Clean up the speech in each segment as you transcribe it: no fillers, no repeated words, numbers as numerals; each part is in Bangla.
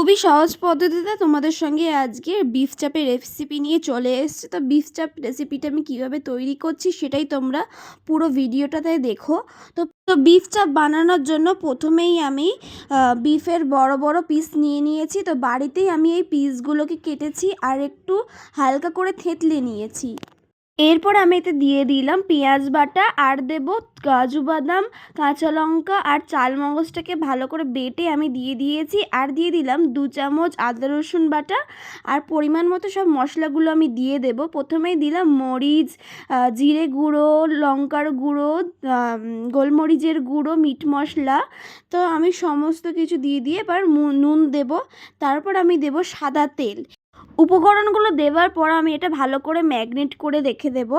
খুবই সহজ পদ্ধতিতে তোমাদের সঙ্গে আজকে বিফ চাপের রেসিপি নিয়ে চলে এসেছি। তো বিফ চাপ রেসিপিটা আমি কিভাবে তৈরি করছি সেটাই তোমরা পুরো ভিডিওটাতে দেখো। তো বিফ চাপ বানানোর জন্য প্রথমেই আমি বিফের বড় বড় পিস নিয়ে নিয়েছি। তো বাড়িতেই আমি এই পিসগুলোকে কেটেছি আর একটু হালকা করে থেঁতলে নিয়েছি। এরপর আমি এতে দিয়ে দিলাম পেঁয়াজ বাটা, আর দেব কাজু বাদাম, কাঁচা লঙ্কা আর চাল মগজটাকে ভালো করে বেটে আমি দিয়ে দিয়েছি। আর দিয়ে দিলাম 2 চামচ আদা রসুন বাটা। আর পরিমাণ মতো সব মশলাগুলো আমি দিয়ে দেব। প্রথমেই দিলাম মরিচ, জিরে গুঁড়ো, লঙ্কার গুঁড়ো, গোলমরিচের গুঁড়ো, মিট মশলা। তো আমি সমস্ত কিছু দিয়ে এবার নুন দেব। তারপর আমি দেব সাদা তেল। উপকরণগুলো দেওয়ার পর আমি এটা ভালো করে ম্যাগনেট করে রেখে দেব।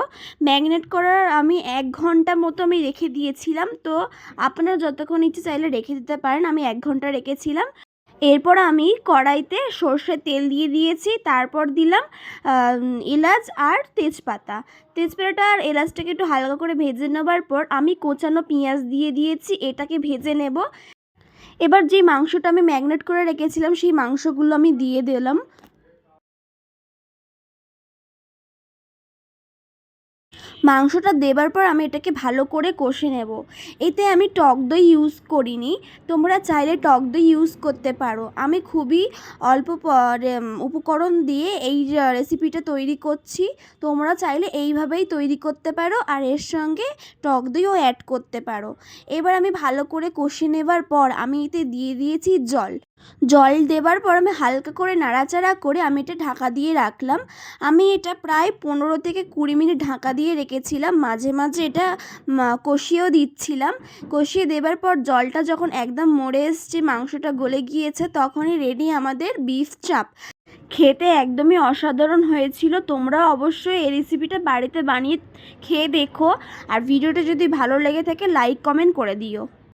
ম্যাগনেট করার আমি 1 ঘন্টা মতো আমি রেখে দিয়েছিলাম। তো আপনারা যতক্ষণ ইচ্ছে চাইলে রেখে দিতে পারেন, আমি 1 ঘন্টা রেখেছিলাম। এরপর আমি কড়াইতে সর্ষের তেল দিয়ে দিয়েছি। তারপর দিলাম এলাচ আর তেজপাতা আর এলাচটাকে একটু হালকা করে ভেজে নেবার পর আমি কোচানো পেঁয়াজ দিয়ে দিয়েছি। এটাকে ভেজে নেব। এবার যে মাংসটা আমি ম্যাগনেট করে রেখেছিলাম সেই মাংসগুলো আমি দিয়ে দিলাম। মাংসটা দেবার পর আমি এটাকে ভালো করে কষে নেব। এতে আমি টক দই ইউজ করিনি, তোমরা চাইলে টক দই ইউজ করতে পারো। আমি খুবই অল্প উপকরণ দিয়ে এই রেসিপিটা তৈরি করছি। তোমরা চাইলে এইভাবেই তৈরি করতে পারো আর এর সঙ্গে টক দইও অ্যাড করতে পারো। এবার আমি ভালো করে কষে নেবার পর আমি এতে দিয়ে দিয়েছি জল দেবার পর আমি হালকা করে নাড়াচাড়া করে আমি এটা ঢাকা দিয়ে রাখলাম। আমি এটা প্রায় 15 থেকে 20 মিনিট ঢাকা দিয়ে রেখেছিলাম। মাঝে মাঝে এটা কষিয়েও দিচ্ছিলাম। কষিয়ে দেবার পর জলটা যখন একদম মরে এসছে, মাংসটা গলে গিয়েছে, তখনই রেডি আমাদের বিফ চাপ। খেতে একদমই অসাধারণ হয়েছিল। তোমরা অবশ্যই এই রেসিপিটা বাড়িতে বানিয়ে খেয়ে দেখো। আর ভিডিওটা যদি ভালো লেগে থাকে লাইক কমেন্ট করে দিও।